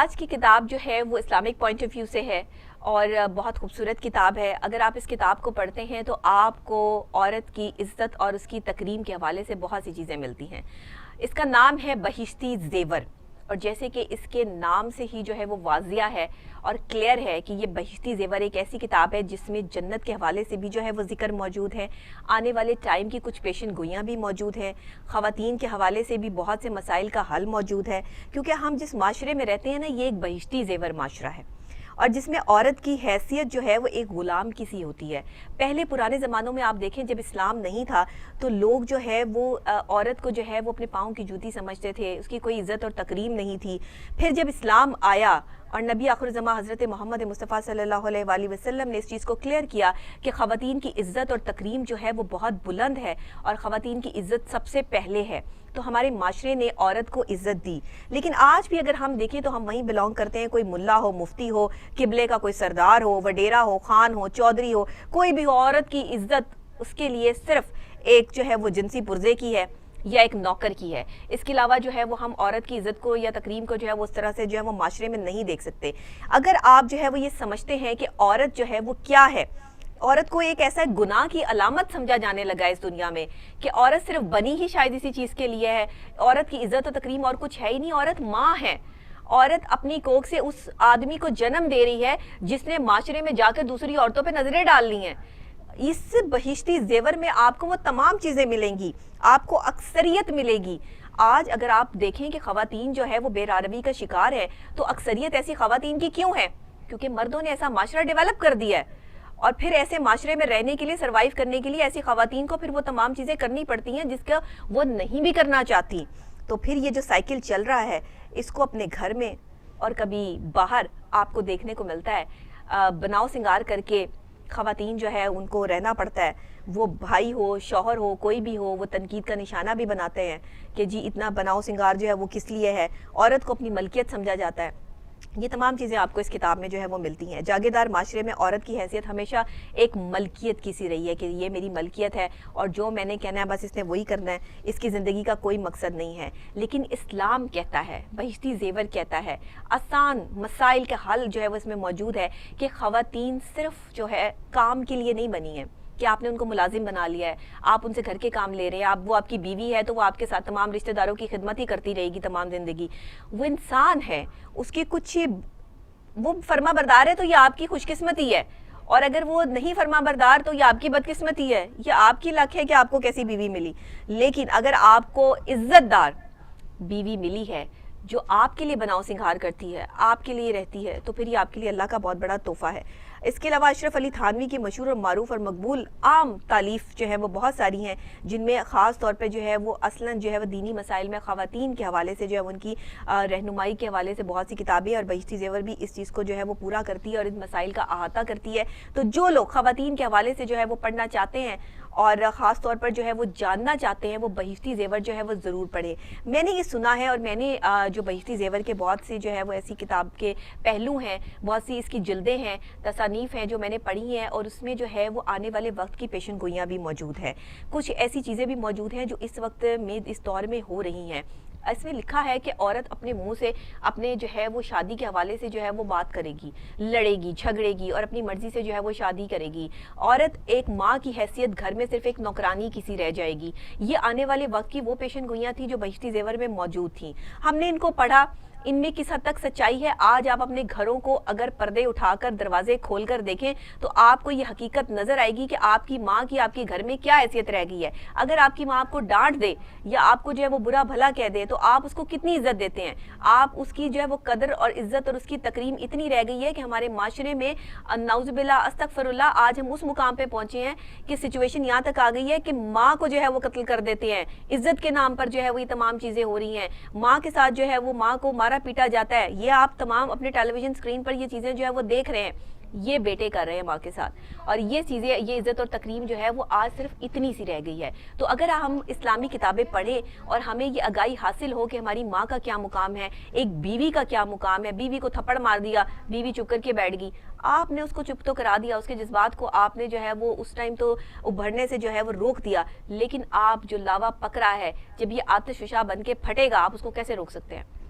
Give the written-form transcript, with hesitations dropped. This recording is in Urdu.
آج کی کتاب جو ہے وہ اسلامک پوائنٹ آف ویو سے ہے اور بہت خوبصورت کتاب ہے۔ اگر آپ اس کتاب کو پڑھتے ہیں تو آپ کو عورت کی عزت اور اس کی تکریم کے حوالے سے بہت سی چیزیں ملتی ہیں۔ اس کا نام ہے بہشتی زیور، اور جیسے کہ اس کے نام سے ہی جو ہے وہ واضح ہے اور کلیئر ہے کہ یہ بہشتی زیور ایک ایسی کتاب ہے جس میں جنت کے حوالے سے بھی جو ہے وہ ذکر موجود ہے، آنے والے ٹائم کی کچھ پیشن گوئیاں بھی موجود ہیں، خواتین کے حوالے سے بھی بہت سے مسائل کا حل موجود ہے، کیونکہ ہم جس معاشرے میں رہتے ہیں نا، یہ ایک بہشتی زیور معاشرہ ہے، اور جس میں عورت کی حیثیت جو ہے وہ ایک غلام کی سی ہوتی ہے۔ پہلے پرانے زمانوں میں آپ دیکھیں جب اسلام نہیں تھا تو لوگ جو ہے وہ عورت کو جو ہے وہ اپنے پاؤں کی جوتی سمجھتے تھے، اس کی کوئی عزت اور تکریم نہیں تھی۔ پھر جب اسلام آیا اور نبی آخر الزماں حضرت محمد مصطفیٰ صلی اللہ علیہ وآلہ وسلم نے اس چیز کو کلیئر کیا کہ خواتین کی عزت اور تکریم جو ہے وہ بہت بلند ہے اور خواتین کی عزت سب سے پہلے ہے، تو ہمارے معاشرے نے عورت کو عزت دی۔ لیکن آج بھی اگر ہم دیکھیں تو ہم وہیں بلانگ کرتے ہیں، کوئی ملا ہو، مفتی ہو، قبلے کا کوئی سردار ہو، وڈیرا ہو، خان ہو، چودھری ہو، کوئی بھی عورت کی عزت اس کے لیے صرف ایک جو ہے وہ جنسی پرزے کی ہے یا ایک نوکر کی ہے۔ اس کے علاوہ جو ہے وہ ہم عورت کی عزت کو یا تکریم کو جو ہے وہ اس طرح سے جو ہے وہ معاشرے میں نہیں دیکھ سکتے۔ اگر آپ جو ہے وہ یہ سمجھتے ہیں کہ عورت جو ہے وہ کیا ہے، عورت کو ایک ایسا گناہ کی علامت سمجھا جانے لگا ہے اس دنیا میں کہ عورت صرف بنی ہی شاید اسی چیز کے لیے ہے، عورت کی عزت و تکریم اور کچھ ہے ہی نہیں، عورت ماں ہے۔ عورت اپنی کوکھ سے اس آدمی کو جنم دے رہی ہے جس نے معاشرے میں جا کر دوسری عورتوں پہ نظریں ڈال لی ہیں۔ اس بہشتی زیور میں آپ کو وہ تمام چیزیں ملیں گی، آپ کو اکثریت ملے گی۔ آج اگر آپ دیکھیں کہ خواتین جو ہے وہ بے روی کا شکار ہے، تو اکثریت ایسی خواتین کی کیوں ہے؟ کیونکہ مردوں نے ایسا معاشرہ ڈیولپ کر دیا ہے، اور پھر ایسے معاشرے میں رہنے کے لیے، سروائیو کرنے کے لیے ایسی خواتین کو پھر وہ تمام چیزیں کرنی پڑتی ہیں جس کا وہ نہیں بھی کرنا چاہتی۔ تو پھر یہ جو سائیکل چل رہا ہے، اس کو اپنے گھر میں اور کبھی باہر آپ کو دیکھنے کو ملتا ہے۔ بناؤ سنگار کر کے خواتین جو ہے ان کو رہنا پڑتا ہے، وہ بھائی ہو، شوہر ہو، کوئی بھی ہو، وہ تنقید کا نشانہ بھی بناتے ہیں کہ جی اتنا بناؤ سنگار جو ہے وہ کس لیے ہے، عورت کو اپنی ملکیت سمجھا جاتا ہے۔ یہ تمام چیزیں آپ کو اس کتاب میں جو ہے وہ ملتی ہیں۔ جاگیردار معاشرے میں عورت کی حیثیت ہمیشہ ایک ملکیت کی سی رہی ہے کہ یہ میری ملکیت ہے اور جو میں نے کہنا ہے بس اس نے وہی کرنا ہے، اس کی زندگی کا کوئی مقصد نہیں ہے۔ لیکن اسلام کہتا ہے، بہشتی زیور کہتا ہے، آسان مسائل کا حل جو ہے وہ اس میں موجود ہے کہ خواتین صرف جو ہے کام کے لیے نہیں بنی ہیں کہ آپ نے ان کو ملازم بنا لیا ہے، آپ ان سے گھر کے کام لے رہے ہیں، وہ آپ کی بیوی ہے تو وہ آپ کے ساتھ تمام رشتہ داروں کی خدمت ہی کرتی رہے گی تمام زندگی۔ وہ انسان ہے، اس کی کچھ وہ فرما بردار ہے تو یہ آپ کی خوش قسمتی ہے، اور اگر وہ نہیں فرما بردار تو یہ آپ کی بدقسمتی ہے، یہ آپ کی لک ہے کہ آپ کو کیسی بیوی ملی۔ لیکن اگر آپ کو عزت دار بیوی ملی ہے جو آپ کے لیے بناؤ سنگھار کرتی ہے، آپ کے لیے رہتی ہے، تو پھر یہ آپ کے لیے اللہ کا بہت بڑا تحفہ ہے۔ اس کے علاوہ اشرف علی تھانوی کی مشہور اور معروف اور مقبول عام تالیف جو ہے وہ بہت ساری ہیں، جن میں خاص طور پہ جو ہے وہ اصلاً جو ہے وہ دینی مسائل میں خواتین کے حوالے سے جو ہے ان کی رہنمائی کے حوالے سے بہت سی کتابیں، اور بہشتی زیور بھی اس چیز کو جو ہے وہ پورا کرتی ہے اور ان مسائل کا احاطہ کرتی ہے۔ تو جو لوگ خواتین کے حوالے سے جو ہے وہ پڑھنا چاہتے ہیں اور خاص طور پر جو ہے وہ جاننا چاہتے ہیں، وہ بہشتی زیور جو ہے وہ ضرور پڑھیں۔ میں نے یہ سنا ہے اور میں نے جو بہشتی زیور کے بہت سی جو ہے وہ ایسی کتاب کے پہلو ہیں، بہت سی اس کی جلدیں ہیں، تصانیف ہیں جو میں نے پڑھی ہیں، اور اس میں جو ہے وہ آنے والے وقت کی پیشن گوئیاں بھی موجود ہیں، کچھ ایسی چیزیں بھی موجود ہیں جو اس وقت میں اس دور میں ہو رہی ہیں۔ اس میں لکھا ہے کہ عورت اپنے منہ سے اپنے جو ہے وہ شادی کے حوالے سے جو ہے وہ بات کرے گی، لڑے گی، جھگڑے گی اور اپنی مرضی سے جو ہے وہ شادی کرے گی۔ عورت ایک ماں کی حیثیت گھر میں صرف ایک نوکرانی کسی رہ جائے گی۔ یہ آنے والے وقت کی وہ پیشن گوئیاں تھیں جو بہشتی زیور میں موجود تھیں۔ ہم نے ان کو پڑھا، ان میں کس حد تک سچائی ہے۔ آج آپ اپنے گھروں کو اگر پردے اٹھا کر دروازے کھول کر دیکھیں تو آپ کو یہ حقیقت نظر آئے گی کہ آپ کی ماں کی آپ کے گھر میں کیا حیثیت رہ گئی ہے۔ اگر آپ کی ماں آپ کو ڈانٹ دے یا آپ کو جو ہے وہ برا بھلا کہہ دے تو آپ اس کو کتنی عزت دیتے ہیں، آپ اس کی جو ہے وہ قدر اور عزت اور اس کی تکریم اتنی رہ گئی ہے کہ ہمارے معاشرے میں نعوذ باللہ استغفر اللہ آج ہم اس مقام پہ پہنچے ہیں کہ سچویشن یہاں تک آ گئی ہے کہ ماں کو جو ہے وہ قتل کر دیتے ہیں، عزت کے نام پر جو ہے وہ یہ تمام چیزیں ہو رہی ہیں، ماں کے ساتھ جو ہے وہ ماں کو مارا پیٹا جاتا ہے۔ یہ آپ تمام اپنے ٹیلی ویژن سکرین پر یہ چیزیں جو ہے وہ دیکھ رہے ہیں، یہ بیٹے کر رہے ہیں ماں کے ساتھ، اور یہ چیزیں، یہ عزت اور تکریم جو ہے وہ آج صرف اتنی سی رہ گئی ہے۔ تو اگر ہم اسلامی کتابیں پڑھیں اور ہمیں یہ آگاہی حاصل ہو کہ ہماری ماں کا کیا مقام ہے، ایک بیوی کا کیا مقام ہے، بیوی کو تھپڑ مار دیا، بیوی چپ کر کے بیٹھ گئی، آپ نے اس کو چپ تو کرا دیا، اس کے جذبات کو آپ نے جو ہے وہ اس ٹائم تو ابھرنے سے جو ہے وہ روک دیا، لیکن آپ جو لاوا پک رہا ہے جب یہ آتش فشاں بن کے پھٹے گا آپ اس کو کیسے روک سکتے ہیں؟